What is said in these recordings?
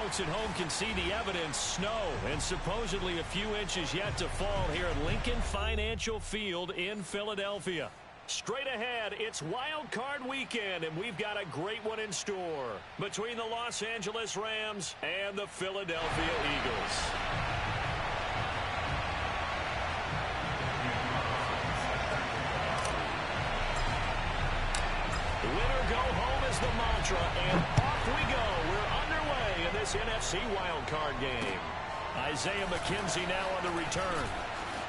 folks at home can see the evidence. Snow and supposedly a few inches yet to fall here at Lincoln Financial Field in Philadelphia. Straight ahead, it's wild card weekend, and we've got a great one in store between the Los Angeles Rams and the Philadelphia Eagles. Winner go home is the mantra, and off we go. We're underway in this NFC wildcard game. Isaiah McKenzie now on the return.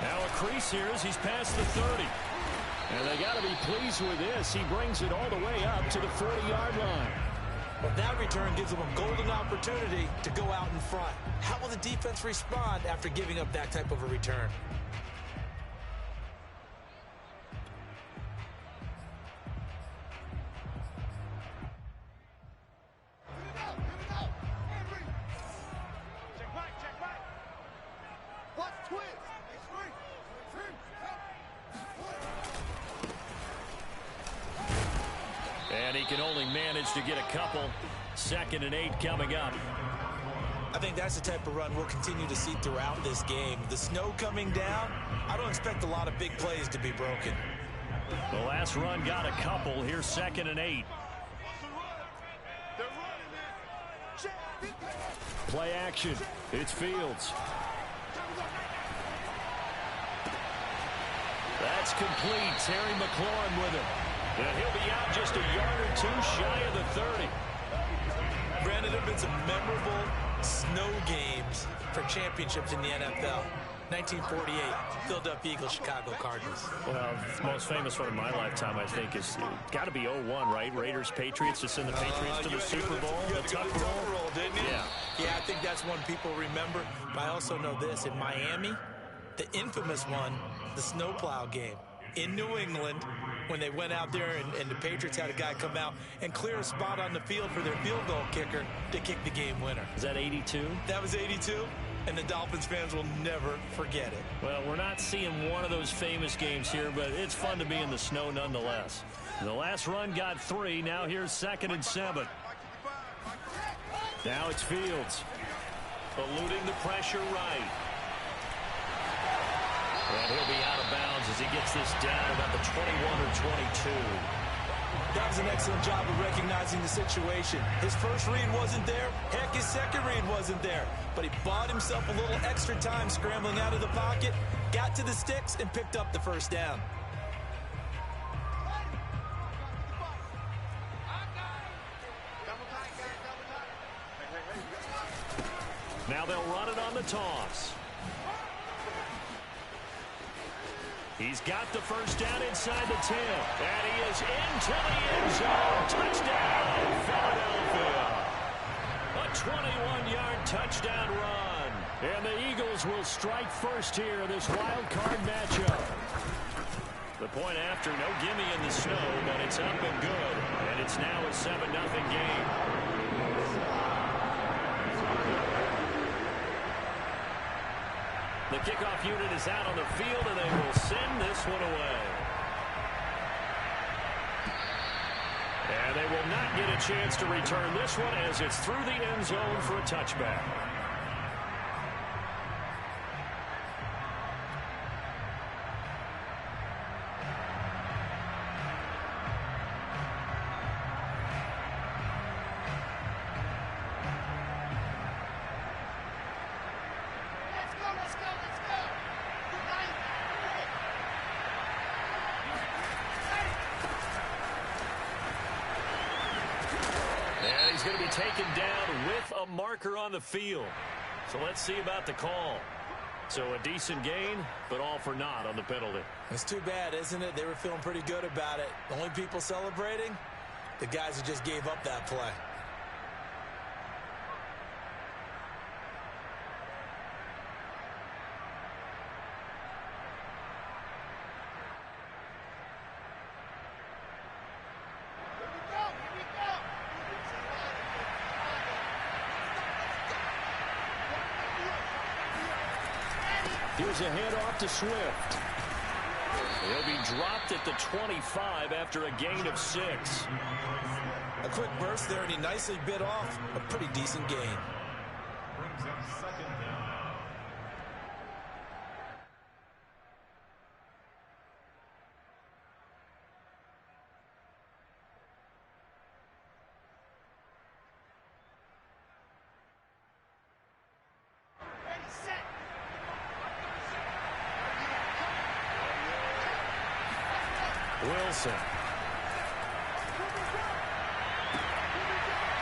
Now a crease here as he's past the 30. And they got to be pleased with this. He brings it all the way up to the 40-yard line. Well, that return gives them a golden opportunity to go out in front. How will the defense respond after giving up that type of a return? And he can only manage to get a couple. 2nd and 8 coming up. I think that's the type of run we'll continue to see throughout this game. The snow coming down, I don't expect a lot of big plays to be broken. The last run got a couple. Here's 2nd and 8. Play action. It's Fields. That's complete. Terry McLaurin with him. And he'll be out just a yard or two shy of the 30. Brandon, there have been some memorable snow games for championships in the NFL. 1948, Philadelphia Eagles, Chicago Cardinals. Well, the most famous one in my lifetime, I think, is got to be 01, right? Raiders, Patriots, to send the Patriots to the Super Bowl. The tuck roll, didn't you? Yeah, I think that's one people remember. But I also know this. In Miami, the infamous one, the snowplow game. In New England, when they went out there and the Patriots had a guy come out and clear a spot on the field for their field goal kicker to kick the game winner. Is that 82? That was 82, and the Dolphins fans will never forget it. Well, we're not seeing one of those famous games here, but it's fun to be in the snow nonetheless. The last run got 3. Now here's 2nd and 7. Now it's Fields. Eluding the pressure right. And he'll be out of bounds as he gets this down about the 21 or 22. That was an excellent job of recognizing the situation. His first read wasn't there. Heck, his second read wasn't there. But he bought himself a little extra time scrambling out of the pocket, got to the sticks, and picked up the first down. Now they'll run it on the toss. He's got the first down inside the 10. And he is into the end zone. Touchdown, Philadelphia. A 21-yard touchdown run. And the Eagles will strike first here in this wild card matchup. The point after, no gimme in the snow, but it's up and good. And it's now a 7-0 game. The kickoff unit is out on the field, and they will send this one away. And they will not get a chance to return this one as it's through the end zone for a touchback. He's going to be taken down with a marker on the field. So let's see about the call. So a decent gain, but all for naught on the penalty. It's too bad, isn't it? They were feeling pretty good about it. The only people celebrating, the guys who just gave up that play. Here's a handoff to Swift. He'll be dropped at the 25 after a gain of 6. A quick burst there, and he nicely bit off a pretty decent gain. Wilson.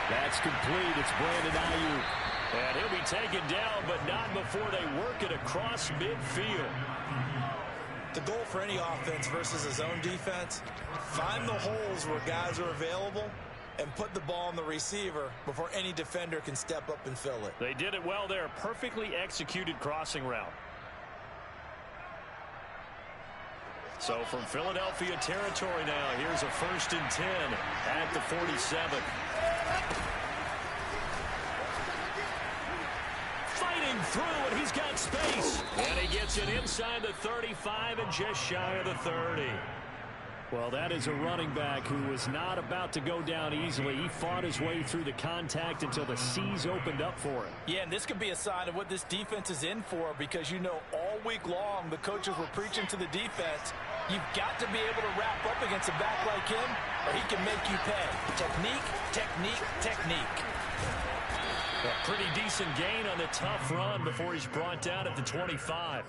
That's complete. It's Brandon Ayuk. And he'll be taken down, but not before they work it across midfield. The goal for any offense versus a zone defense, find the holes where guys are available and put the ball on the receiver before any defender can step up and fill it. They did it well there. Perfectly executed crossing route. So from Philadelphia territory now, here's a 1st and 10 at the 47. Fighting through, and he's got space. And he gets it inside the 35 and just shy of the 30. Well, that is a running back who was not about to go down easily. He fought his way through the contact until the seas opened up for him. Yeah, and this could be a sign of what this defense is in for, because you know all week long the coaches were preaching to the defense, you've got to be able to wrap up against a back like him or he can make you pay. Technique, technique, technique. A pretty decent gain on the tough run before he's brought down at the 25.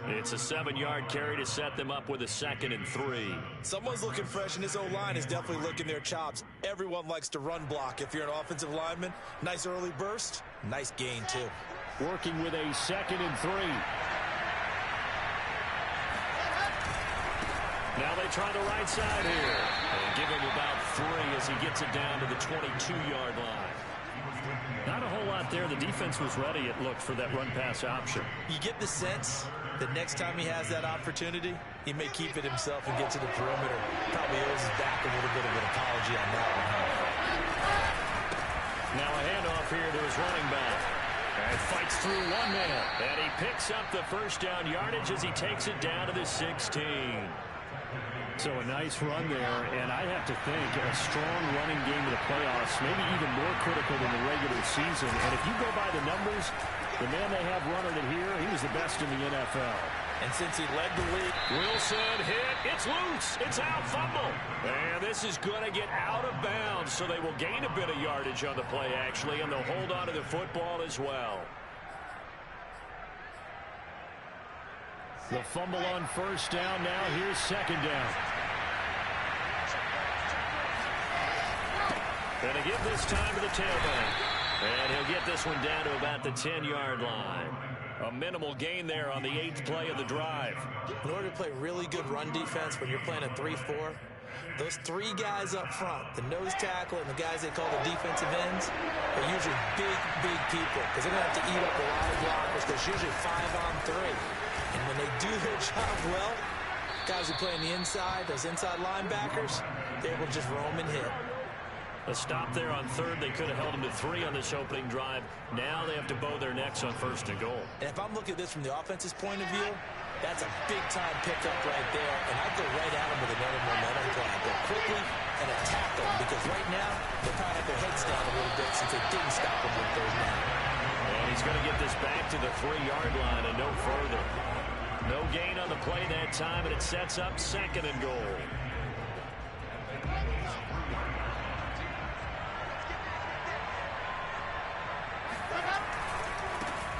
It's a 7-yard carry to set them up with a 2nd and 3. Someone's looking fresh, and his O-line is definitely licking their chops. Everyone likes to run block if you're an offensive lineman. Nice early burst. Nice gain, too. Working with a 2nd and 3. Now they try the right side here. And give him about 3 as he gets it down to the 22-yard line. Not a whole lot there. The defense was ready, it looked, for that run-pass option. You get the sense that next time he has that opportunity, he may keep it himself and get to the perimeter. Probably owes his back a little bit of an apology on that one. Now a handoff here to his running back. And fights through one man. And he picks up the 1st down yardage as he takes it down to the 16. So a nice run there, and I have to think a strong running game in the playoffs, maybe even more critical than the regular season. And if you go by the numbers, the man they have running it here, he was the best in the NFL. And since he led the league, Wilson hit. It's loose. It's out. Fumble. And this is going to get out of bounds, so they will gain a bit of yardage on the play, actually, and they'll hold on to the football as well. The fumble on 1st down. Now here's 2nd down. Going to give this time to the tailback. And he'll get this one down to about the 10-yard line. A minimal gain there on the 8th play of the drive. In order to play really good run defense when you're playing a 3-4, those 3 guys up front, the nose tackle and the guys they call the defensive ends, are usually big people because they're going to have to eat up a lot of blockers. There's usually 5 on 3. And when they do their job well, guys who play on the inside, those inside linebackers, they're able to just roam and hit. A stop there on 3rd. They could have held him to 3 on this opening drive. Now they have to bow their necks on 1st and goal. And if I'm looking at this from the offense's point of view, that's a big-time pickup right there. And I'd go right at him with another momentum play. Go quickly and attack them, because right now they probably have their heads down a little bit since they didn't stop him on 3rd down. And he's going to get this back to the 3-yard line and no further. No gain on the play that time, and it sets up 2nd and goal.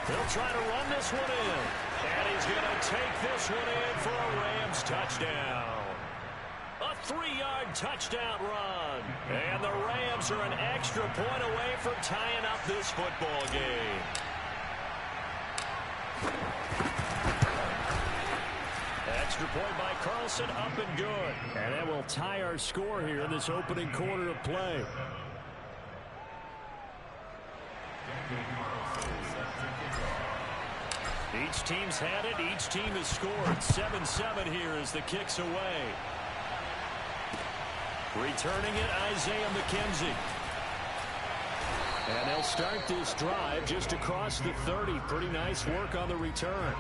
He'll try to run this one in. And he's going to take this one in for a Rams touchdown. A 3-yard touchdown run. And the Rams are an extra point away from tying up this football game. Extra point by Carlson, up and good. And that will tie our score here in this opening quarter of play. Each team's had it. Each team has scored. 7-7 here as the kick's away. Returning it, Isaiah McKenzie. And they'll start this drive just across the 30. Pretty nice work on the return.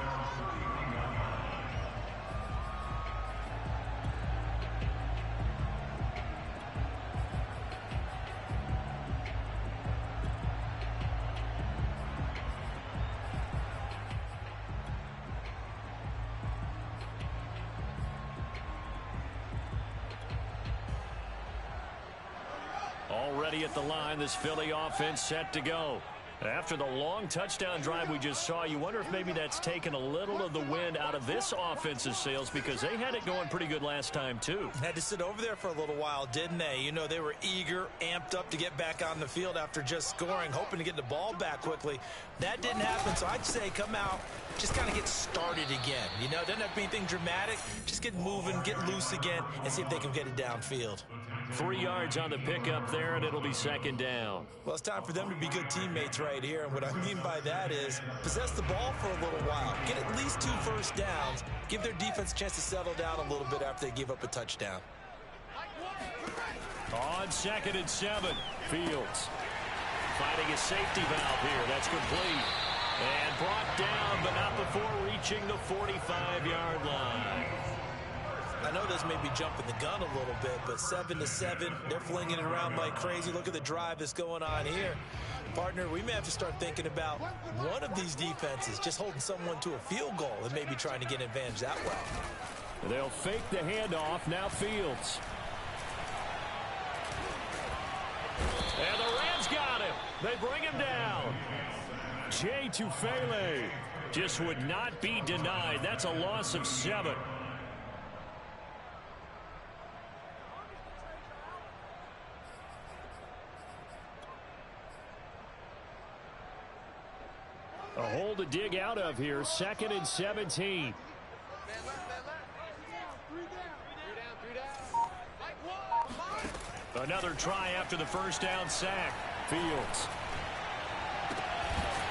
ready at the line. This Philly offense set to go. After the long touchdown drive we just saw, you wonder if maybe that's taken a little of the wind out of this offensive sails, because they had it going pretty good last time too. Had to sit over there for a little while, didn't they? You know, they were eager, amped up to get back on the field after just scoring, hoping to get the ball back quickly. That didn't happen, so I'd say come out, just kind of get started again. You know, doesn't have to be anything dramatic. Just get moving, get loose again, and see if they can get it downfield. 3 yards on the pickup there, and it'll be second down. Well, it's time for them to be good teammates right here, and what I mean by that is possess the ball for a little while, get at least 2 first downs, give their defense a chance to settle down a little bit after they give up a touchdown. On 2nd and 7, Fields finding a safety valve here. That's complete. And brought down, but not before reaching the 45-yard line. I know this may be jumping the gun a little bit, but 7-7, they're flinging it around like crazy. Look at the drive that's going on here. Partner, we may have to start thinking about one of these defenses just holding someone to a field goal and maybe trying to get an advantage that way. They'll fake the handoff. Now Fields. And the Rams got him. They bring him down. Jay Tufele just would not be denied. That's a loss of 7. A hole to dig out of here. 2nd and 17. Another try after the first down sack. Fields.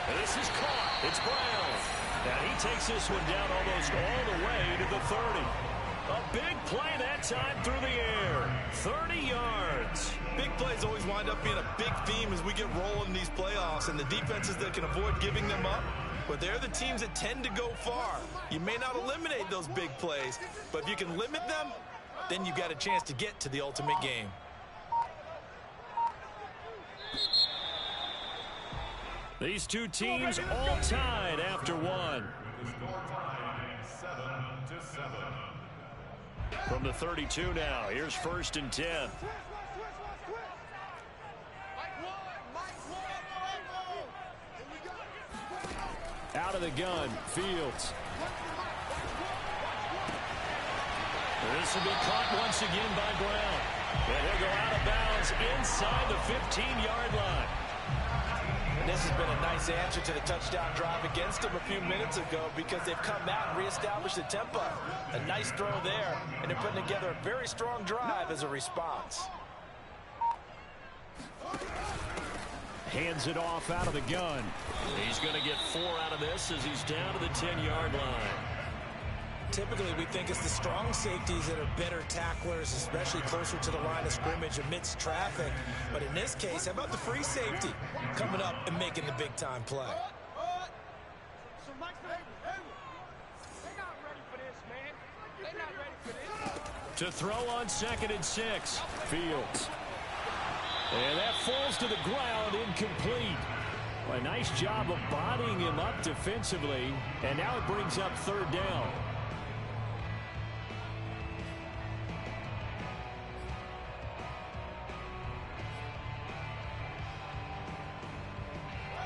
And this is caught. It's Brown. And he takes this one down almost all the way to the 30. A big play that time through the air. 30 yards. Big plays always wind up being a big theme as we get rolling in these playoffs, and the defenses that can avoid giving them up, but they're the teams that tend to go far. You may not eliminate those big plays, but if you can limit them, then you've got a chance to get to the ultimate game. These two teams all tied after one. From the 32 now, here's 1st and 10. Out of the gun, Fields. This will be caught once again by Brown. And he'll go out of bounds inside the 15-yard line. And this has been a nice answer to the touchdown drive against them a few minutes ago, because they've come out and reestablished the tempo. A nice throw there, and they're putting together a very strong drive as a response. Hands it off out of the gun. He's going to get 4 out of this as he's down to the 10-yard line. Typically, we think it's the strong safeties that are better tacklers, especially closer to the line of scrimmage amidst traffic. But in this case, how about the free safety coming up and making the big-time play? To throw on 2nd and 6, Fields. And that falls to the ground, incomplete. A nice job of bodying him up defensively, and now it brings up 3rd down.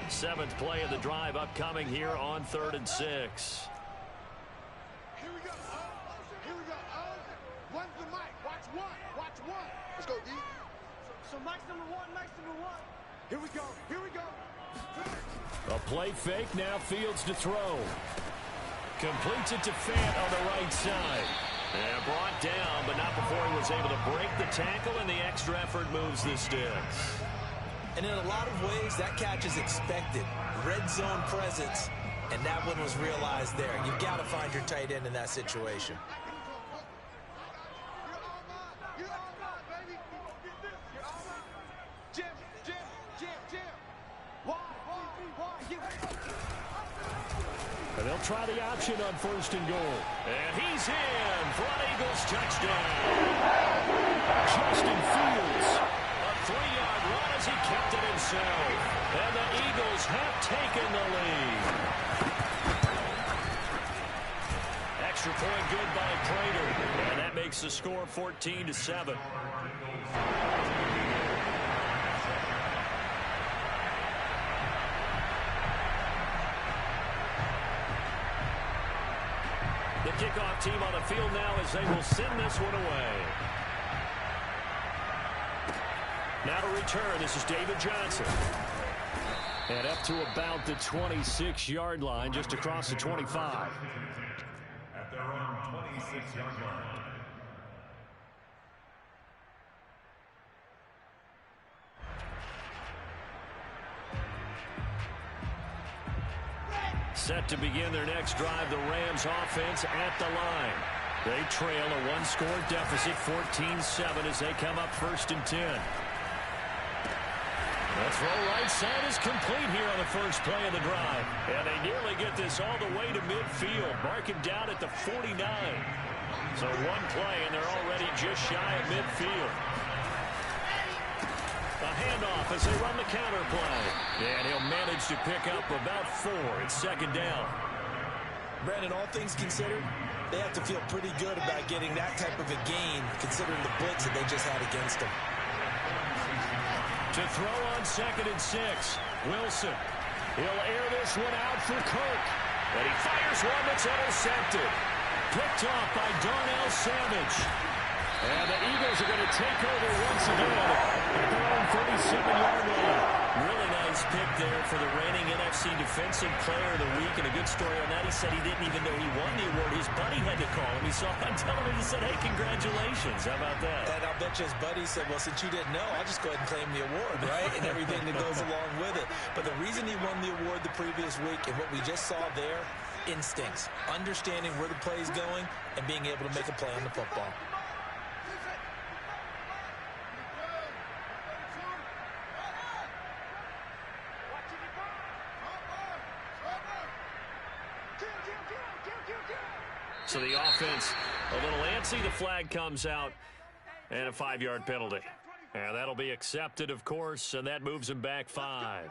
Seventh play of the drive upcoming here on 3rd and 6. Here we go. Here we go. One's the mic. Watch one. Watch one. Let's go, D. So Mike's number 1. Mike's number 1. Here we go. Here we go. A play fake. Now Fields to throw. Completes it to Fant on the right side. And brought down, but not before he was able to break the tackle, and the extra effort moves the sticks. And in a lot of ways, that catch is expected. Red zone presence, and that one was realized there. You've got to find your tight end in that situation. And they'll try the option on 1st and goal. And he's in for an Eagles touchdown. Justin Fields. A 3-yard run as he kept it himself. And the Eagles have taken the lead. Extra point good by Prater. And that makes the score 14-7. kickoff team on the field now as they will send this one away. Now to return, this is David Johnson. And up to about the 26-yard line, just across the 25. At their own 26-yard line. Set to begin their next drive, the Rams offense at the line. They trail a one-score deficit, 14-7, as they come up 1st and 10. The throw right side is complete here on the first play of the drive. And they nearly get this all the way to midfield, marking down at the 49. So one play, and they're already just shy of midfield. A handoff as they run the counter play. And he'll manage to pick up about 4. It's 2nd down. Brandon, all things considered, they have to feel pretty good about getting that type of a gain, considering the blitz that they just had against them. To throw on 2nd and 6. Wilson. He'll air this one out for Kirk. And he fires one that's intercepted. Picked off by Darnell Savage. And the Eagles are going to take over once again at their own 37-yard line. Really nice pick there for the reigning NFC Defensive Player of the Week. And a good story on that, he said he didn't even know he won the award. His buddy had to call him. He saw him on television and said, hey, congratulations. How about that? And I'll bet you his buddy said, well, since you didn't know, I'll just go ahead and claim the award, right? And everything that goes along with it. But the reason he won the award the previous week and what we just saw there, instincts, understanding where the play is going and being able to make a play on the football. So the offense a little antsy. The flag comes out and a 5-yard penalty. And that'll be accepted, of course, and that moves him back 5.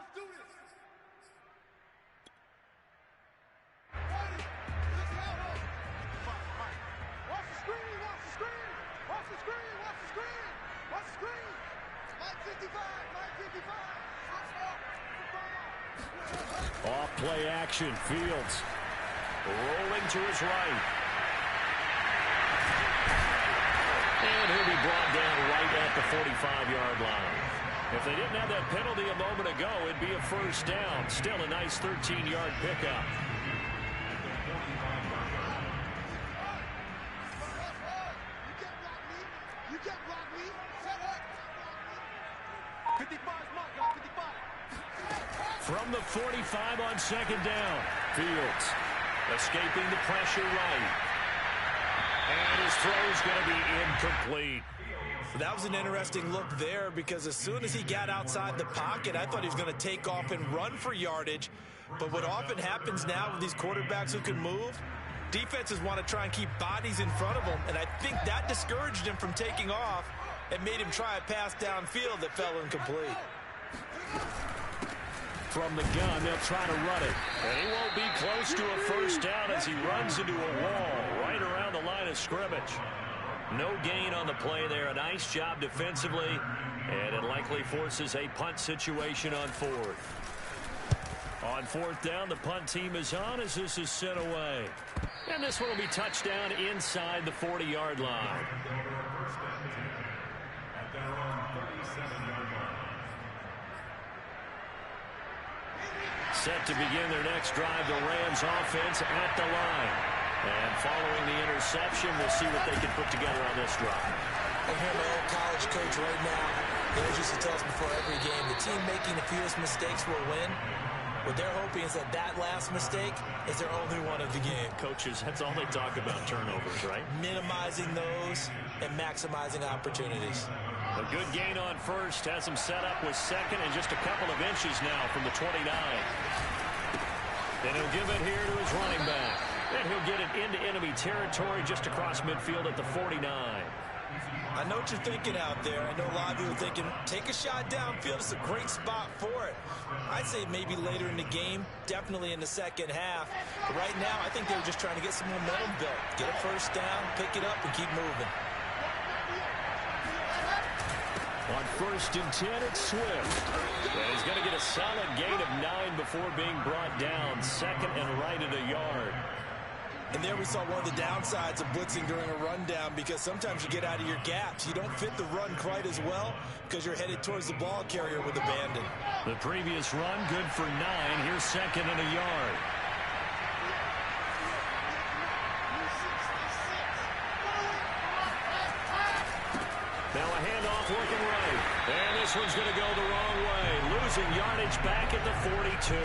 Off play action, Fields rolling to his right. And he'll be brought down right at the 45-yard line. If they didn't have that penalty a moment ago, it'd be a 1st down. Still a nice 13-yard pickup. You can't block me. Shut up. 55 mark, 55. From the 45 on 2nd down. Fields escaping the pressure right. And his throw's going to be incomplete. That was an interesting look there because as soon as he got outside the pocket, I thought he was going to take off and run for yardage. But what often happens now with these quarterbacks who can move, defenses want to try and keep bodies in front of them. And I think that discouraged him from taking off and made him try a pass downfield that fell incomplete. From the gun, they'll try to run it. And he won't be close to a 1st down as he runs into a wall right around the line of scrimmage. No gain on the play there. A nice job defensively. And it likely forces a punt situation on 4th. On 4th down, the punt team is on as this is sent away. And this one will be touchdown inside the 40-yard line. Set to begin their next drive, the Rams offense at the line. And following the interception, we'll see what they can put together on this drive. I hear my old college coach right now. He always used to tell us before every game, the team making the fewest mistakes will win. What they're hoping is that last mistake is their only one of the game. Coaches, that's all they talk about, turnovers, right? Minimizing those and maximizing opportunities. A good gain on 1st has him set up with 2nd and just a couple of inches now from the 29. And he'll give it here to his running back. And he'll get it into enemy territory just across midfield at the 49. I know what you're thinking out there. I know a lot of you are thinking, take a shot downfield. It's a great spot for it. I'd say maybe later in the game, definitely in the 2nd half. But right now, I think they were just trying to get some momentum built. Get a 1st down, pick it up, and keep moving. On 1st and 10, it's Swift. And he's going to get a solid gain of 9 before being brought down. 2nd and right at a yard. And there we saw one of the downsides of blitzing during a rundown, because sometimes you get out of your gaps. You don't fit the run quite as well because you're headed towards the ball carrier with abandon. The previous run, good for 9. Here's 2nd and a yard. Now a handoff looking right. And this one's going to go the wrong way. Losing yardage back at the 42.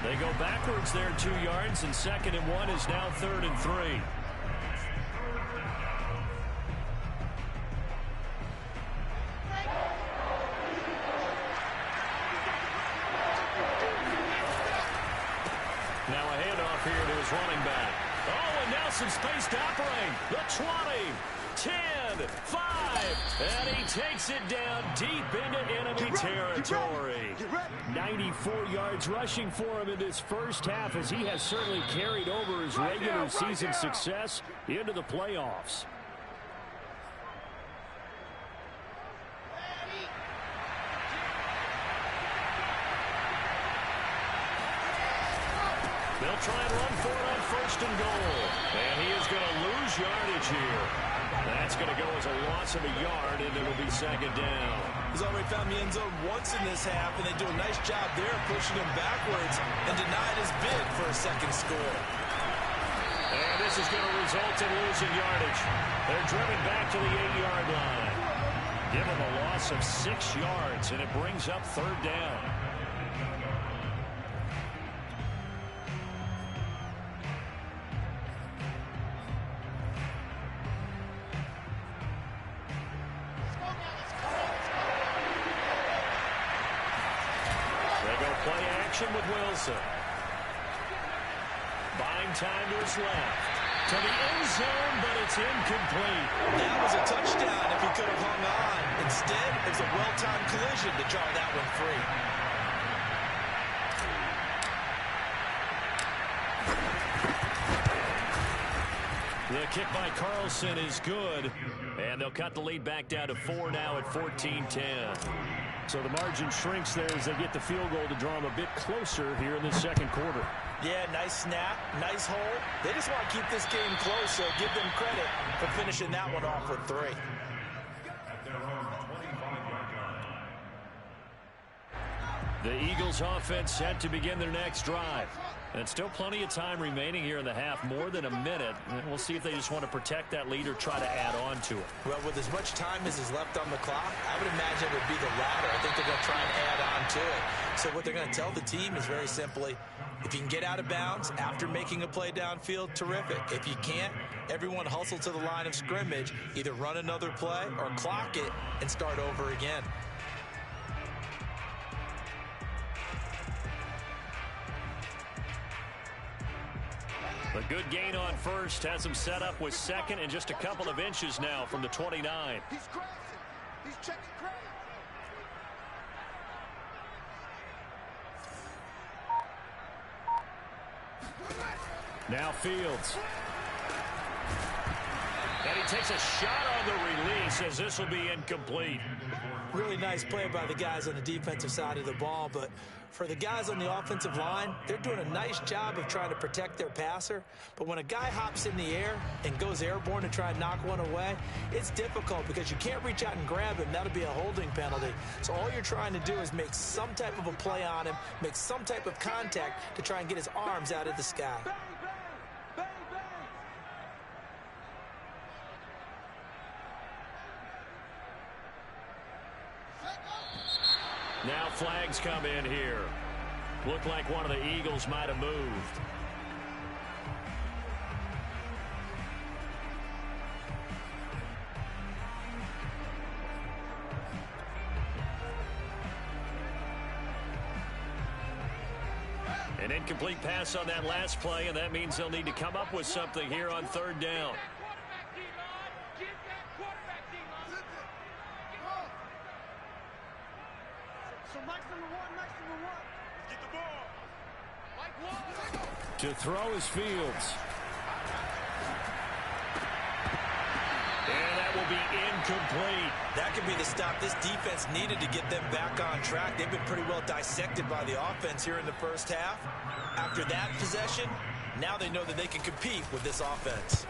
They go backwards there 2 yards, and 2nd and 1 is now 3rd and 3. Now a handoff here to his running back. Oh, and now some space to operate. The 20, 10, 5, and he takes it down deep into enemy territory. 94 yards rushing for him in this first half, as he has certainly carried over his regular season success into the playoffs. They'll try and run for it on 1st and goal. And he is going to lose yardage here. That's going to go as a loss of a yard, and it'll be 2nd down. He's already found the end zone once in this half, and they do a nice job there pushing him backwards and denied his bid for a 2nd score. And this is going to result in losing yardage. They're driven back to the 8-yard line. Give him a loss of 6 yards, and it brings up 3rd down. Play action with Wilson. Buying time to his left. To the end zone, but it's incomplete. That was a touchdown if he could have hung on. Instead, it was a well-timed collision to draw that one free. The kick by Carlson is good, and they'll cut the lead back down to 4 now at 14-10. So the margin shrinks there as they get the field goal to draw them a bit closer here in the 2nd quarter. Yeah, nice snap, nice hole. They just want to keep this game close, so give them credit for finishing that one off with 3. The Eagles offense set to begin their next drive. And still plenty of time remaining here in the half, more than a minute. And we'll see if they just want to protect that lead or try to add on to it. Well, with as much time as is left on the clock, I would imagine it would be the latter. I think they're going to try and add on to it. So what they're going to tell the team is very simply, if you can get out of bounds after making a play downfield, terrific. If you can't, everyone hustle to the line of scrimmage, either run another play or clock it and start over again. A good gain on 1st, has him set up with 2nd and just a couple of inches now from the 29. He's crashing. He's checking crash. Now Fields. And he takes a shot on the release as this will be incomplete. Really nice play by the guys on the defensive side of the ball, but for the guys on the offensive line, they're doing a nice job of trying to protect their passer. But when a guy hops in the air and goes airborne to try and knock one away, it's difficult because you can't reach out and grab him. That'll be a holding penalty. So all you're trying to do is make some type of a play on him, make some type of contact to try and get his arms out of the sky. Now flags come in here. Looked like one of the Eagles might have moved. An incomplete pass on that last play, and that means they'll need to come up with something here on 3rd down. To throw is Fields. And that will be incomplete. That could be the stop this defense needed to get them back on track. They've been pretty well dissected by the offense here in the first half. After that possession, Now they know that they can compete with this offense.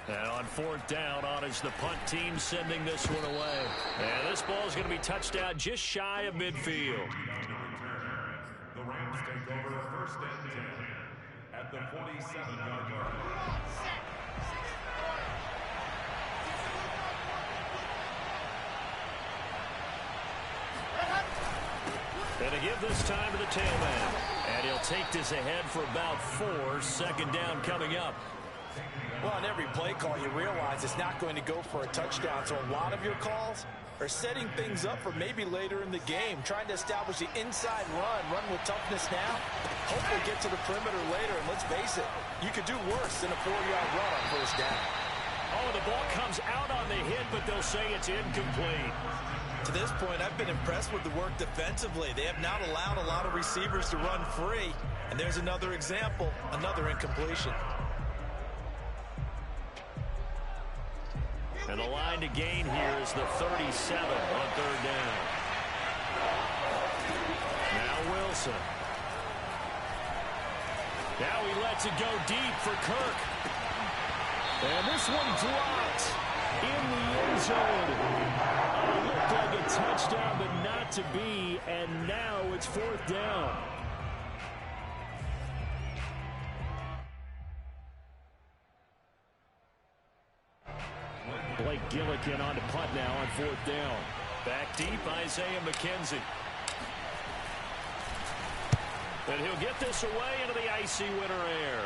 And on fourth down, on is the punt team sending this one away. And this ball is going to be touched out just shy of midfield. The Rams take over first and 10 at the 47-yard line. And to give this time to the tailman. And he'll take this ahead for about 4. Second down coming up. Well, on every play call, you realize it's not going to go for a touchdown. So a lot of your calls are setting things up for maybe later in the game, trying to establish the inside run with toughness now. Hopefully get to the perimeter later. And let's face it, you could do worse than a 4-yard run on first down. Oh, the ball comes out on the hit, but they'll say it's incomplete. To this point, I've been impressed with the work defensively. They have not allowed a lot of receivers to run free. And there's another example, another incompletion. And the line to gain here is the 37 on third down. Now Wilson. Now he lets it go deep for Kirk. And this one dropped in the end zone. Looked like a touchdown, but not to be. And now it's fourth down. Blake Gillikin on to punt now on fourth down. Back deep, Isaiah McKenzie. And he'll get this away into the icy winter air.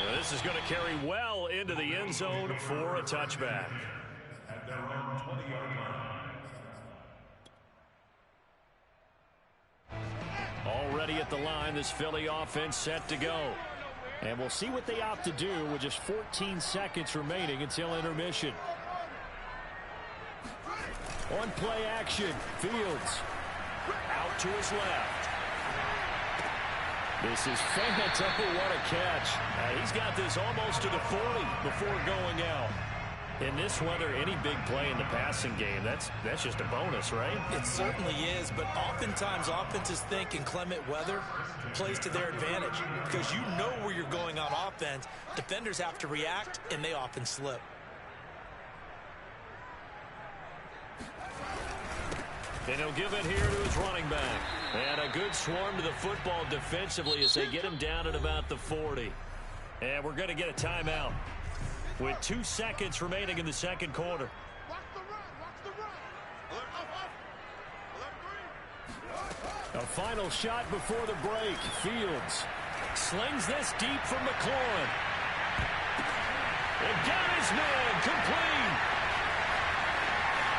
And this is going to carry well into the end zone for a touchback. At their own 20-yard line. Already at the line, this Philly offense set to go. And we'll see what they opt to do with just 14 seconds remaining until intermission. On play action, Fields. Out to his left. This is Fanta. What a catch. He's got this almost to the 40 before going out. In this weather, any big play in the passing game, that's just a bonus, right? It certainly is, but oftentimes offenses think in clement weather plays to their advantage because you know where you're going on offense. Defenders have to react, and they often slip. And he'll give it here to his running back. And a good swarm to the football defensively as they get him down at about the 40. And we're going to get a timeout with 2 seconds remaining in the second quarter. Watch the run. A final shot before the break. Fields slings this deep from McLaurin. And got his man complete.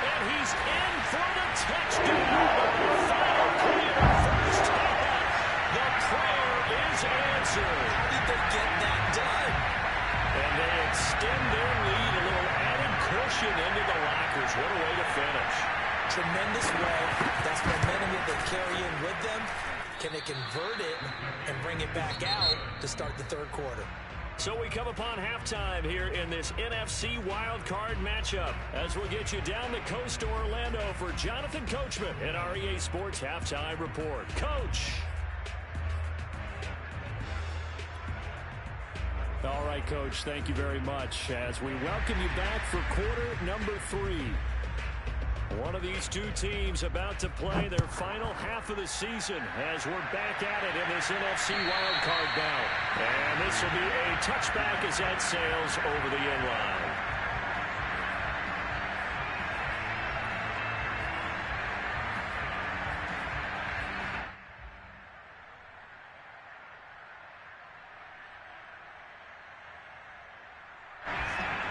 And he's in for the touchdown. Final play of the first half. The prayer is answered. How did they get that done? And they extend their lead, a little added cushion into the lockers. What a way to finish. Tremendous way. That's momentum that they carry in with them. Can they convert it and bring it back out to start the third quarter? So we come upon halftime here in this NFC wildcard matchup as we'll get you down the coast to Orlando for Jonathan Coachman at REA Sports Halftime Report. Coach. All right, Coach, thank you very much as we welcome you back for quarter number 3. One of these two teams about to play their final half of the season as we're back at it in this NFC wildcard bout. And this will be a touchback as that sails over the end line.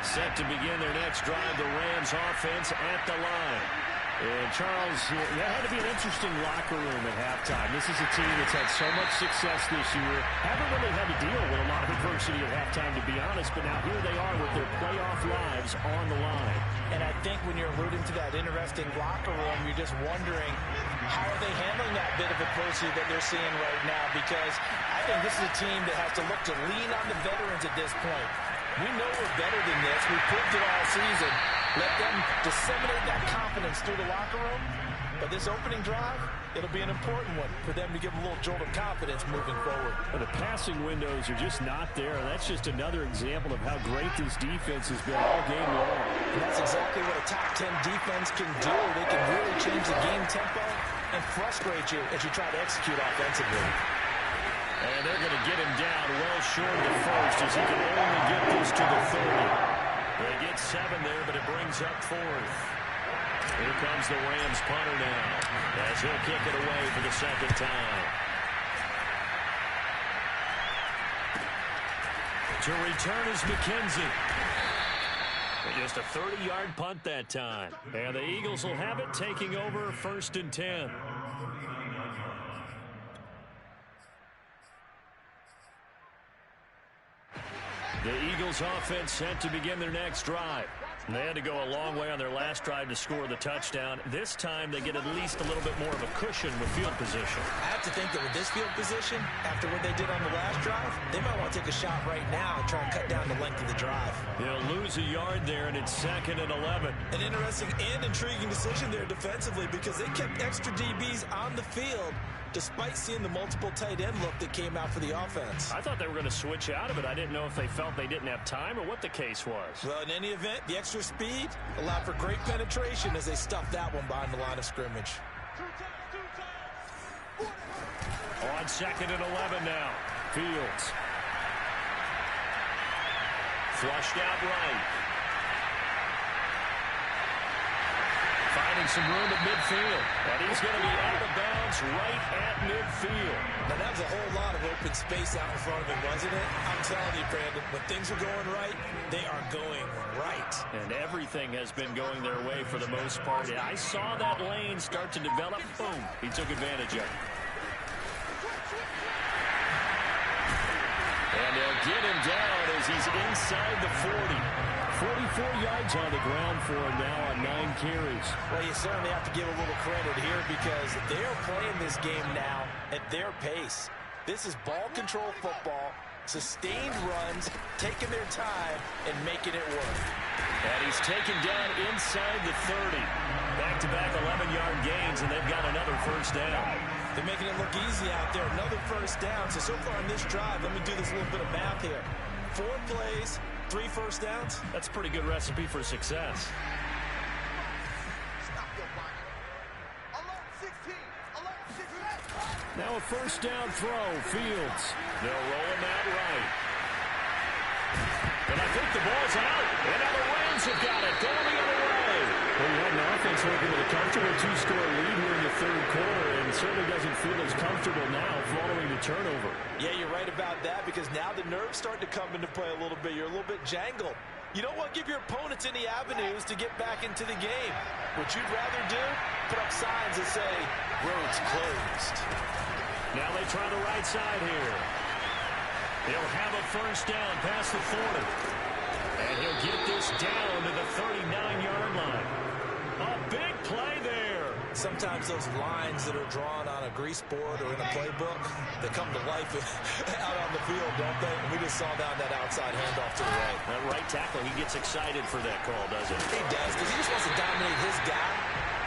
Set to begin their next drive, the Rams offense at the line. And Charles, that had to be an interesting locker room at halftime. This is a team that's had so much success this year. Haven't really had to deal with a lot of adversity at halftime, to be honest. But now here they are with their playoff lives on the line. And I think when you're alluding to that interesting locker room, you're just wondering how are they handling that bit of adversity that they're seeing right now? Because I think this is a team that has to look to lean on the veterans at this point. We know we're better than this. We proved it all season. Let them disseminate that confidence through the locker room. But this opening drive, it'll be an important one for them to give them a little jolt of confidence moving forward. Well, the passing windows are just not there. And that's just another example of how great this defense has been all game long. And that's exactly what a top 10 defense can do. They can really change the game tempo and frustrate you as you try to execute offensively. And they're going to get him down well short of the first as he can only get this to the 30. They get 7 there, but it brings up 4th. Here comes the Rams punter now as he'll kick it away for the second time. To return is McKenzie. Just a 30-yard punt that time. And the Eagles will have it, taking over 1st and 10. The Eagles offense set to begin their next drive. They had to go a long way on their last drive to score the touchdown. This time they get at least a little bit more of a cushion with field position. I have to think that with this field position, after what they did on the last drive, they might want to take a shot right now and try and cut down the length of the drive. They'll lose a yard there, and it's 2nd and 11. An interesting and intriguing decision there defensively because they kept extra DBs on the field despite seeing the multiple tight end look that came out for the offense. I thought they were going to switch out of it. I didn't know if they felt they didn't have time or what the case was. Well, in any event, the extra speed allowed for great penetration as they stuffed that one behind the line of scrimmage. On 2nd and 11 now. Fields. Flushed out right. Finding some room at midfield. And he's going to be out of bounds right at midfield. Now, that was a whole lot of open space out in front of him, wasn't it? I'm telling you, Brandon, when things are going right, they are going right. And everything has been going their way for the most part. I saw that lane start to develop. Boom. He took advantage of it. And they'll get him down as he's inside the 40. 44 yards on the ground for him now on 9 carries. Well, you certainly have to give a little credit here because they're playing this game now at their pace. This is ball control football, sustained runs, taking their time, and making it work. And he's taken down inside the 30. Back-to-back 11-yard gains, and they've got another first down. They're making it look easy out there. Another first down. So far in this drive, let me do this little bit of math here. 4 plays, 3 first downs. That's a pretty good recipe for success. Now a first down throw. Fields. They'll roll him out right. And I think the ball's out. And now the Rams have got it. Going the other way. Well, you have an offense working with a comfortable 2-score lead here in the 3rd quarter, and certainly doesn't feel as comfortable now following the turnover. Yeah, you're right about that because now the nerves start to come into play a little bit. You're a little bit jangled. You don't want to give your opponents any avenues to get back into the game. What you'd rather do, put up signs that say, roads closed. Now they try the right side here. He'll have a first down past the 40. And he'll get this down to the 39-yard line. A big play there. Sometimes those lines that are drawn on a grease board or in a playbook, they come to life out on the field, don't they? And we just saw down that outside handoff to the right. That right tackle, he gets excited for that call, doesn't he? He does, because he just wants to dominate his guy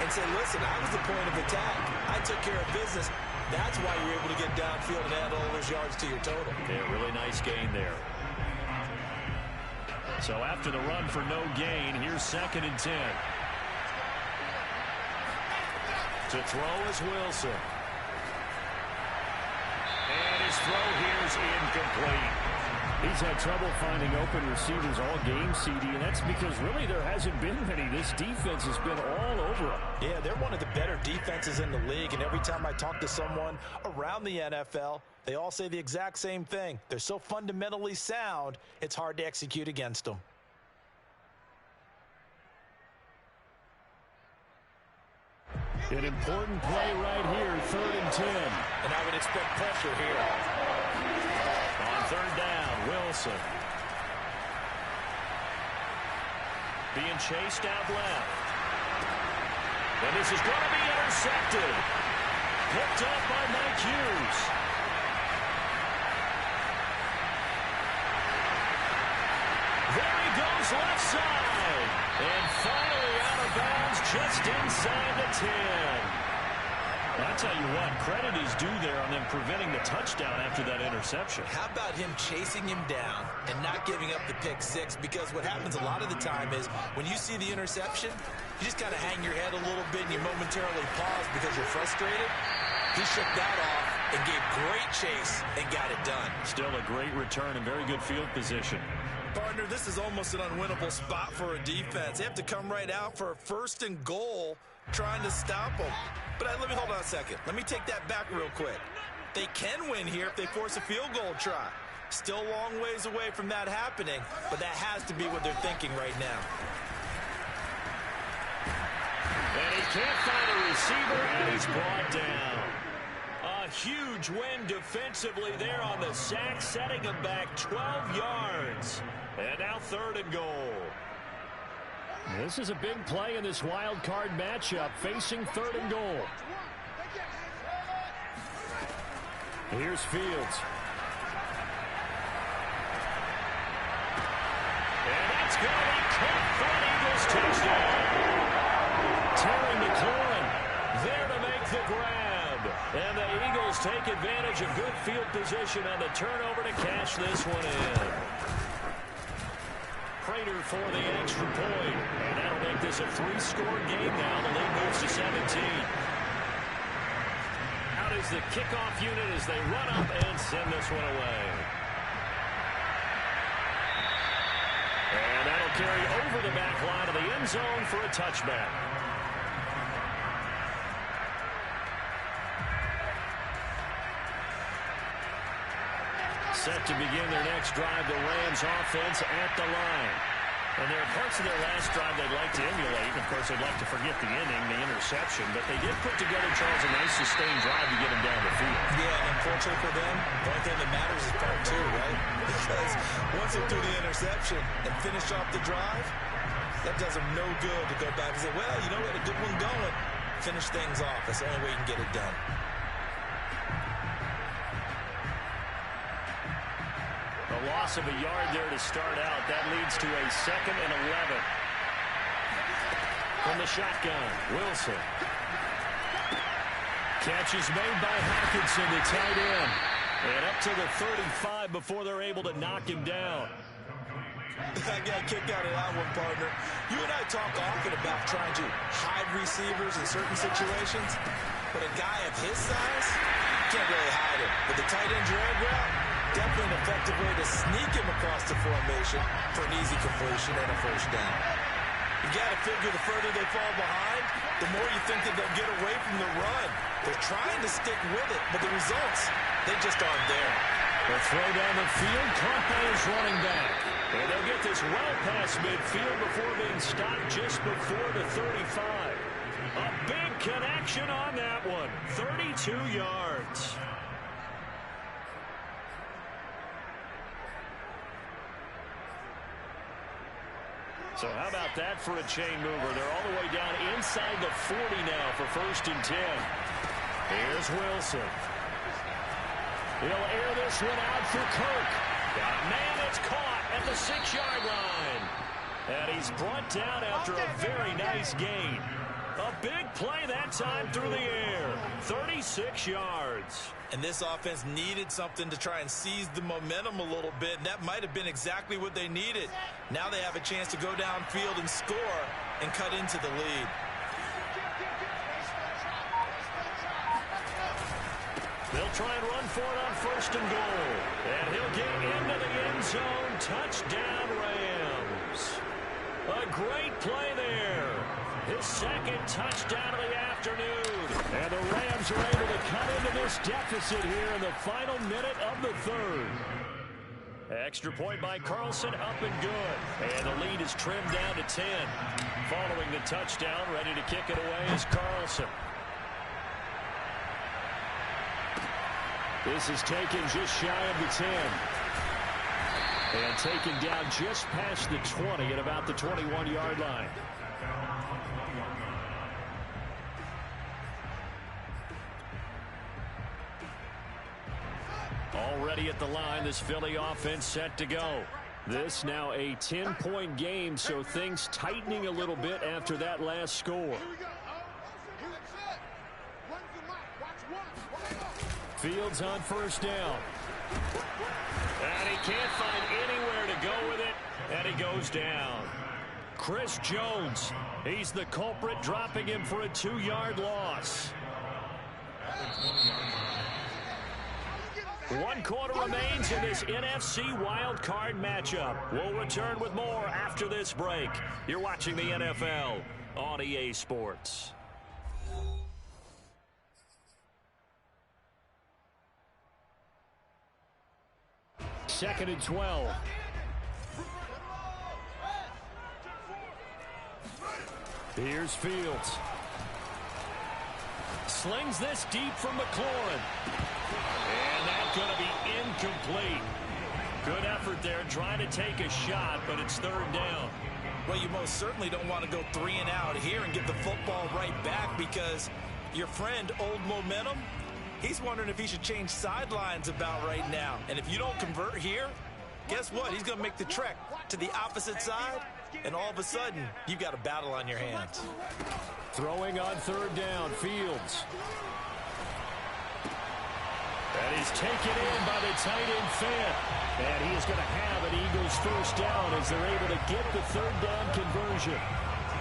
and say, listen, I was the point of attack. I took care of business. That's why you're able to get downfield and add all those yards to your total. Yeah, really nice gain there. So after the run for no gain, here's 2nd and 10. To throw is Wilson. And his throw here is incomplete. He's had trouble finding open receivers all game, CD, and that's because really there hasn't been many. This defense has been all over him. Yeah, they're one of the better defenses in the league, and every time I talk to someone around the NFL, they all say the exact same thing. They're so fundamentally sound, it's hard to execute against them. An important play right here, 3rd and 10. And I would expect pressure here. On 3rd down, Wilson. Being chased out left. And this is going to be intercepted. Picked up by Mike Hughes. There he goes left side. And finally out of bounds just inside the 10. Well, I tell you what, credit is due there on them preventing the touchdown after that interception. How about him chasing him down and not giving up the pick six? Because what happens a lot of the time is when you see the interception, you just kind of hang your head a little bit and you momentarily pause because you're frustrated. He shook that off and gave great chase and got it done. Still a great return and very good field position. Partner, this is almost an unwinnable spot for a defense. They have to come right out for a 1st and goal trying to stop them. But let me hold on a second. Let me take that back real quick. They can win here if they force a field goal try. Still a long ways away from that happening, but that has to be what they're thinking right now. And he can't find a receiver, and he's brought down. A huge win defensively there on the sack, setting him back 12 yards. And now 3rd and goal. This is a big play in this wild card matchup, facing 3rd and goal. Here's Fields. And that's going to be caught for an Eagles touchdown. Terry McLaurin there to make the grab. And the Eagles take advantage of good field position on the turnover to cash this one in. Prater for the extra point. And that'll make this a 3-score game now. The lead moves to 17. Out is the kickoff unit as they run up and send this one away. And that'll carry over the back line of the end zone for a touchback. Set to begin their next drive, the Rams offense at the line. And there are parts of their last drive they'd like to emulate. Of course, they'd like to forget the inning, the interception. But they did put together, Charles, a nice sustained drive to get them down the field. Yeah, unfortunately for them, the only thing that matters is part 2, right? Because once they threw the interception and finished off the drive, that does them no good to go back and say, well, you know, we had a good one going. Finish things off. That's the only way you can get it done. A loss of a yard there to start out. That leads to a 2nd and 11. From the shotgun, Wilson. Catch is made by Hawkinson, the tight end. And up to the 35 before they're able to knock him down. I got a kick out of that one, partner. You and I talk often about trying to hide receivers in certain situations. But a guy of his size, can't really hide him. With the tight end drag route, definitely an effective way to sneak him across the formation for an easy completion and a 1st down. You got to figure the further they fall behind, the more you think that they'll get away from the run. They're trying to stick with it, but the results, they just aren't there. The throw down the field, caught by his running back. And they'll get this well past midfield before being stopped just before the 35. A big connection on that one. 32 yards. So how about that for a chain mover? They're all the way down inside the 40 now for 1st and 10. Here's Wilson. He'll air this one out for Kirk. Man, it's caught at the 6-yard line. And he's brought down after a very nice gain. A big play that time through the air. 36 yards. And this offense needed something to try and seize the momentum a little bit, and that might have been exactly what they needed. Now they have a chance to go downfield and score and cut into the lead. They'll try and run for it on 1st and goal. And he'll get into the end zone. Touchdown, Rams. A great play there. His 2nd touchdown of the afternoon. And the Rams are able to cut into this deficit here in the final minute of the 3rd. Extra point by Carlson, up and good. And the lead is trimmed down to 10. Following the touchdown, ready to kick it away is Carlson. This is taken just shy of the 10. And taken down just past the 20 at about the 21-yard line. Already at the line, this Philly offense set to go. This now a 10-point game, so things tightening a little bit after that last score. Here we go. Here we go. Run the mic. Fields on first down. And he can't find anywhere to go with it, and he goes down. Chris Jones, he's the culprit, dropping him for a 2-yard loss. 1 quarter remains in this NFC wildcard matchup. We'll return with more after this break. You're watching the NFL on EA Sports. Second and 12. Here's Fields. Slings this deep from McLaurin. And that's going to be incomplete. Good effort there trying to take a shot, but it's third down. Well, you most certainly don't want to go 3 and out here and get the football right back, because your friend, Old Momentum, he's wondering if he should change sidelines about right now. And if you don't convert here, guess what? He's going to make the trek to the opposite side, and all of a sudden, you've got a battle on your hands. Throwing on third down, Fields. And he's taken in by the tight end Fant. And he is going to have an Eagles first down as they're able to get the third down conversion.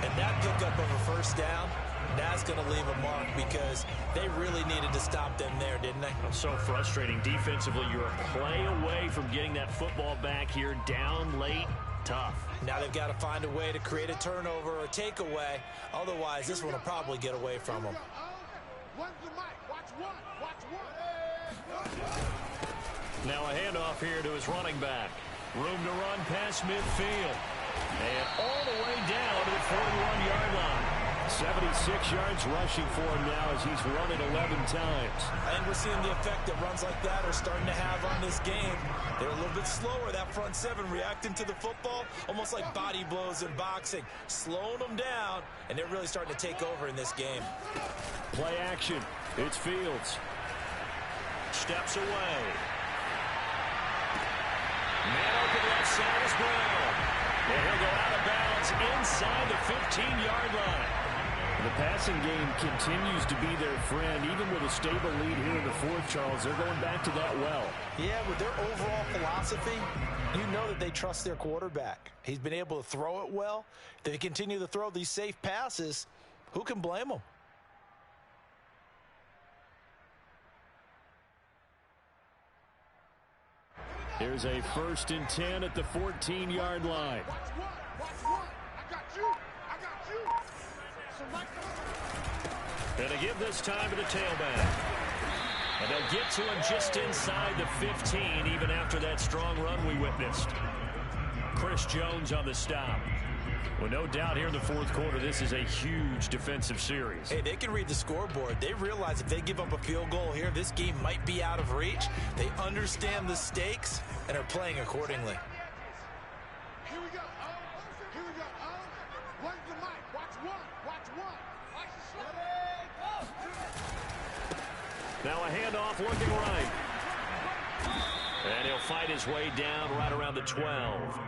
And that pickup of a first down, that's going to leave a mark, because they really needed to stop them there, didn't they? So frustrating. Defensively, you're a play away from getting that football back here, down late. Tough. Now they've got to find a way to create a turnover or takeaway. Otherwise, this one will probably get away from them. Now a handoff here to his running back. Room to run past midfield. And all the way down to the 41-yard line. 76 yards rushing for him now as he's run it 11 times. And we're seeing the effect that runs like that are starting to have on this game. They're a little bit slower, that front seven, reacting to the football, almost like body blows in boxing, slowing them down, and they're really starting to take over in this game. Play action. It's Fields. Steps away. Man open left side is Brown. And he'll go out of bounds inside the 15-yard line. The passing game continues to be their friend. Even with a stable lead here in the fourth, Charles, they're going back to that well. Yeah, with their overall philosophy, you know that they trust their quarterback. He's been able to throw it well. If they continue to throw these safe passes, who can blame them? Here's a 1st and 10 at the 14-yard line. And they give this time to the tailback. And they'll get to him just inside the 15, even after that strong run we witnessed. Chris Jones on the stop. Well, no doubt here in the fourth quarter, this is a huge defensive series. Hey, they can read the scoreboard. They realize if they give up a field goal here, this game might be out of reach. They understand the stakes and are playing accordingly. Here we go. Here we go. Where's the mic? Watch one. Watch one. Watch the Now a handoff looking right. And he'll fight his way down right around the 12.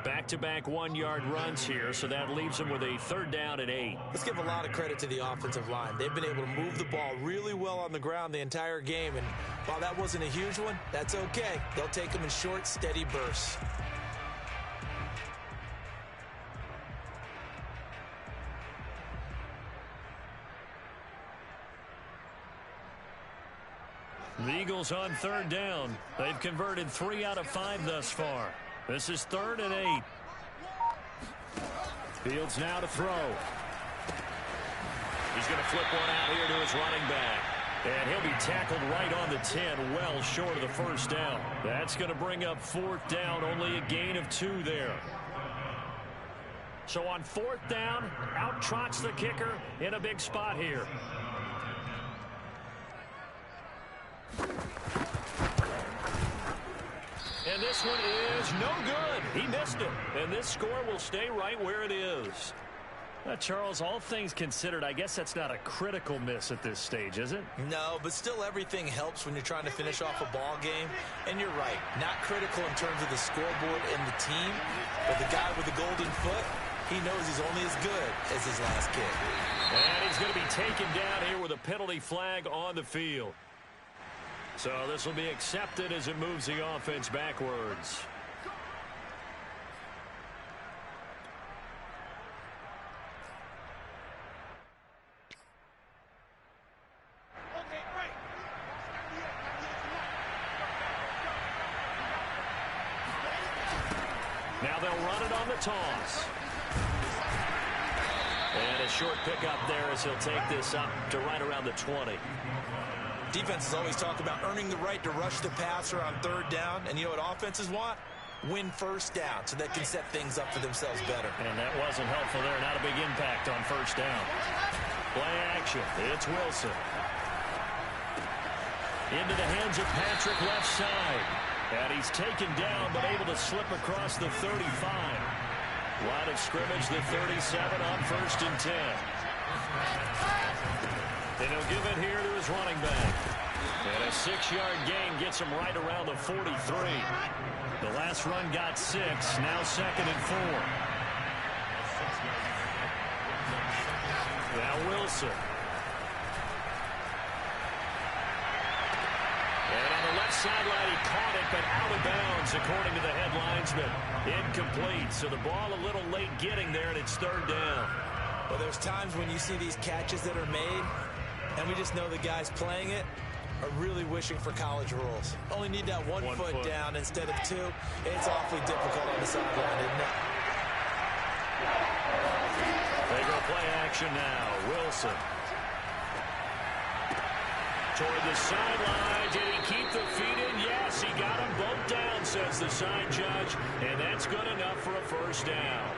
Back-to-back 1-yard runs here, so that leaves him with a 3rd down and 8. Let's give a lot of credit to the offensive line. They've been able to move the ball really well on the ground the entire game, and while that wasn't a huge one, that's okay. They'll take them in short, steady bursts. The Eagles on 3rd down. They've converted 3 out of 5 thus far. This is 3rd and 8. Fields now to throw. He's going to flip one out here to his running back. And he'll be tackled right on the 10, well short of the first down. That's going to bring up 4th down, only a gain of 2 there. So on 4th down, out trots the kicker in a big spot here. And this one is no good. He missed it. And this score will stay right where it is. Charles, all things considered, I guess that's not a critical miss at this stage, is it? No, but still everything helps when you're trying to finish off a ball game. And you're right, not critical in terms of the scoreboard and the team. But the guy with the golden foot, he knows he's only as good as his last kick. And he's going to be taken down here with a penalty flag on the field. So this will be accepted as it moves the offense backwards. Now they'll run it on the toss. And a short pickup there as he'll take this up to right around the 20. Defenses always talk about earning the right to rush the passer on third down. And you know what offenses want? Win first down so they can set things up for themselves better. And that wasn't helpful there. Not a big impact on first down. Play action. It's Wilson. Into the hands of Patrick left side. And he's taken down but able to slip across the 35. Line of scrimmage, the 37 on 1st and 10. And he'll give it here to his running back. And a 6-yard gain gets him right around the 43. The last run got 6, now 2nd and 4. Now Wilson. And on the left sideline, he caught it, but out of bounds, according to the head linesman. Incomplete, so the ball a little late getting there, and it's 3rd down. Well, there's times when you see these catches that are made, and we just know the guys playing it are really wishing for college rules. Only need that one foot down instead of 2. It's awfully difficult on the sideline, isn't it? They go play action now. Wilson. Toward the sideline. Did he keep the feet in? Yes, he got them both down, says the side judge. And that's good enough for a first down.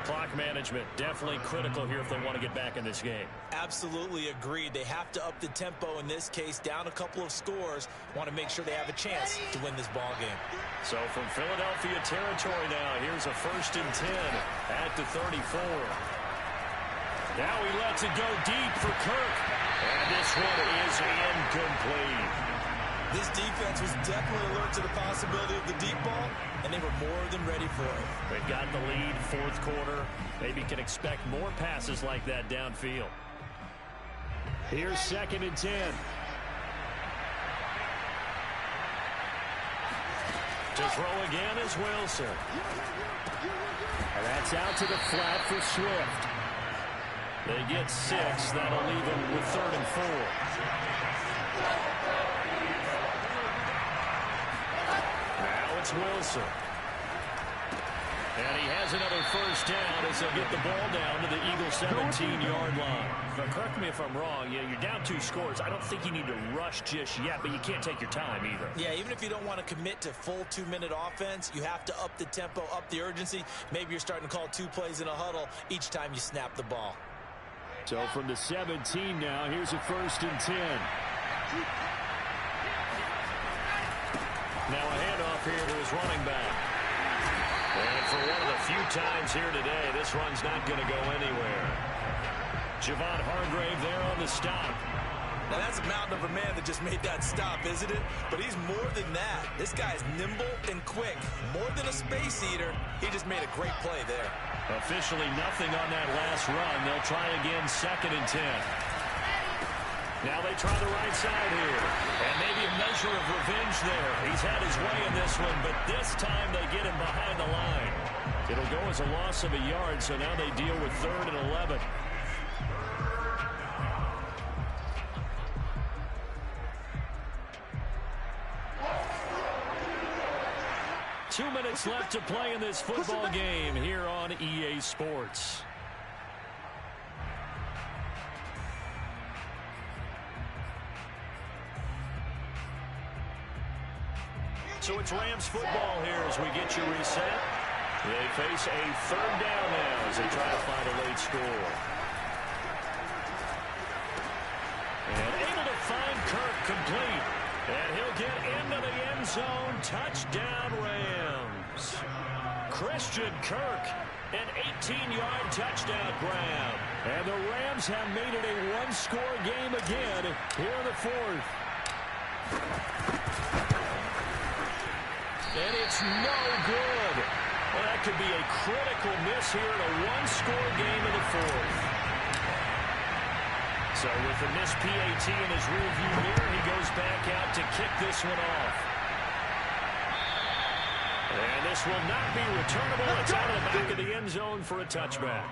Clock management definitely critical here if they want to get back in this game. Absolutely agreed. They have to up the tempo in this case, down a couple of scores. Want to make sure they have a chance to win this ball game. So from Philadelphia territory now, here's a 1st and 10 at the 34. Now he lets it go deep for Kirk. And this one is incomplete. This defense was definitely alert to the possibility of the deep ball, and they were more than ready for it. They've got the lead, 4th quarter. Maybe can expect more passes like that downfield. Here's 2nd and 10. To throw again is Wilson. And that's out to the flat for Swift. They get 6. That'll leave them with 3rd and 4. Now it's Wilson. And he has another first down as they'll get the ball down to the Eagles' 17-yard line. Now, correct me if I'm wrong. Yeah, you're down 2 scores. I don't think you need to rush just yet, but you can't take your time either. Yeah, even if you don't want to commit to full 2-minute offense, you have to up the tempo, up the urgency. Maybe you're starting to call 2 plays in a huddle each time you snap the ball. So from the 17 now, here's a 1st and 10. Now a handoff here to his running back. And for one of the few times here today, this run's not going to go anywhere. Javon Hargrave there on the stop. Now that's a mountain of a man that just made that stop, isn't it? But he's more than that. This guy's nimble and quick. More than a space eater, he just made a great play there. Officially nothing on that last run. They'll try again, 2nd and 10. Now they try the right side here. And maybe a measure of revenge there. He's had his way in this one, but this time they get him behind the line. It'll go as a loss of a yard, so now they deal with 3rd and 11. Two minutes left to play in this football game here on EA Sports. So it's Rams football here as we get you reset. They face a 3rd down now as they try to find a late score. And able to find Kirk complete. And he'll get into the end zone. Touchdown, Rams. Christian Kirk, an 18-yard touchdown grab. And the Rams have made it a 1-score game again here in the 4th. And it's no good. Well, that could be a critical miss here in a 1-score game in the 4th. So So with the missed PAT in his rearview mirror, he goes back out to kick this one off. And this will not be returnable. It's out of the back of the end zone for a touchback.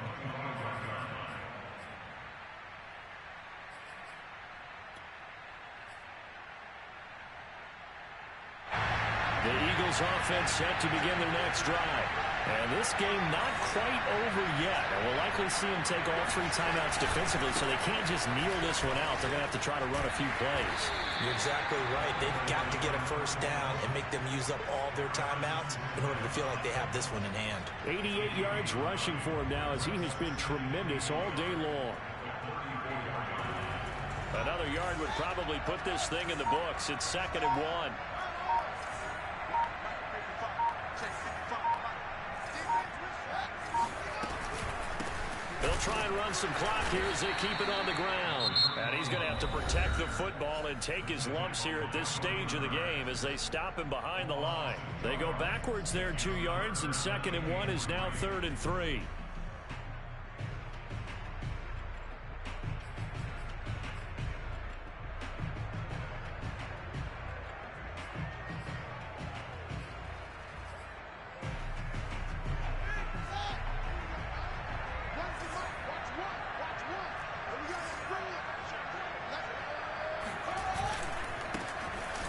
The Eagles offense set to begin their next drive. And this game not quite over yet. And we'll likely see them take all 3 timeouts defensively, so they can't just kneel this one out. They're going to have to try to run a few plays. You're exactly right. They've got to get a first down and make them use up all their timeouts in order to feel like they have this one in hand. 88 yards rushing for him now as he has been tremendous all day long. Another yard would probably put this thing in the books. It's 2nd and 1. They'll try and run some clock here as they keep it on the ground. And he's going to have to protect the football and take his lumps here at this stage of the game as they stop him behind the line. They go backwards there 2 yards, and 2nd and 1 is now 3rd and 3.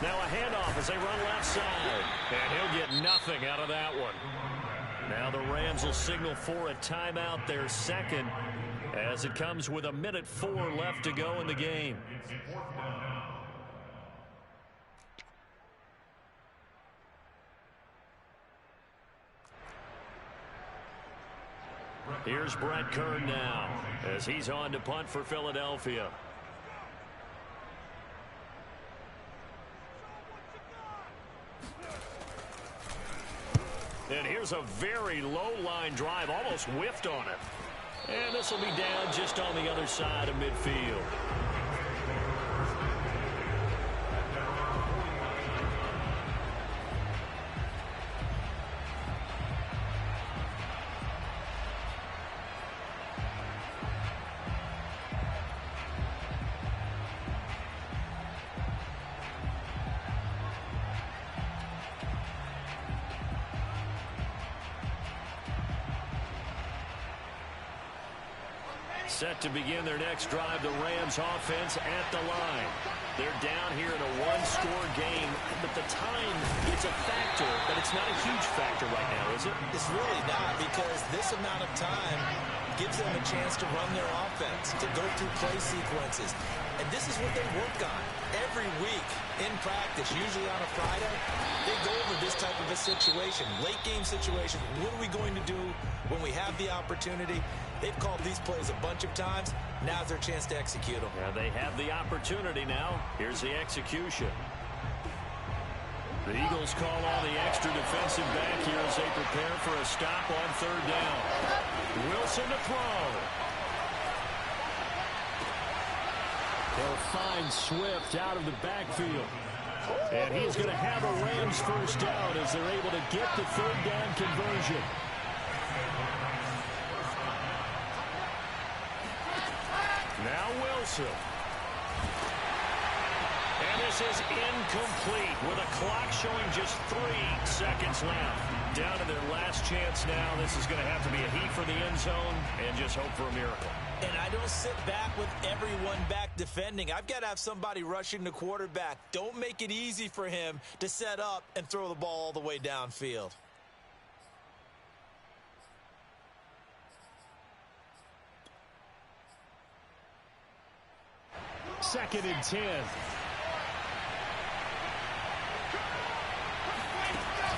Now a handoff as they run left side. And he'll get nothing out of that one. Now the Rams will signal for a timeout, their second, as it comes with 1:04 left to go in the game. Here's Brett Kern now as he's on to punt for Philadelphia. And here's a very low line drive, almost whiffed on it. And this will be down just on the other side of midfield. Set to begin their next drive, the Rams offense at the line. They're down here in a one-score game, but the time, it's a factor, but it's not a huge factor right now, is it? It's really not, because this amount of time gives them a chance to run their offense, to go through play sequences. And this is what they work on every week in practice, usually on a Friday. They go over this type of a situation, late game situation. What are we going to do when we have the opportunity? They've called these plays a bunch of times. Now's their chance to execute them. Yeah, they have the opportunity now. Here's the execution. The Eagles call on the extra defensive back here as they prepare for a stop on 3rd down. Wilson to throw. They'll find Swift out of the backfield. And he's going to have a Rams first down as they're able to get the 3rd down conversion. Now Wilson. And this is incomplete with a clock showing just 3 seconds left. Down to their last chance now. This is going to have to be a heat for the end zone and just hope for a miracle. And I don't sit back with everyone back defending. I've got to have somebody rushing the quarterback. Don't make it easy for him to set up and throw the ball all the way downfield. Second and 10.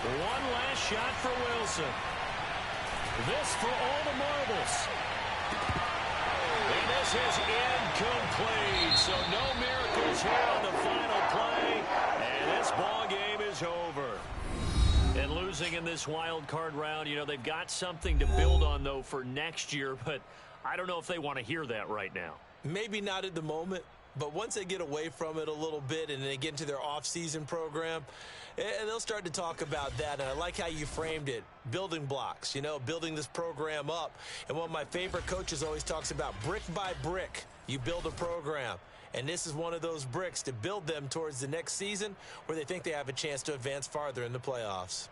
One last shot for Wilson. This for all the marbles. And this is incomplete. So no miracles here on the final play. And this ball game is over. And losing in this wild card round, you know, they've got something to build on, though, for next year. But I don't know if they want to hear that right now. Maybe not at the moment. But once they get away from it a little bit and they get into their off-season program, they'll start to talk about that. And I like how you framed it, building blocks, building this program up. And one of my favorite coaches always talks about brick by brick, you build a program. And this is one of those bricks to build them towards the next season where they think they have a chance to advance farther in the playoffs.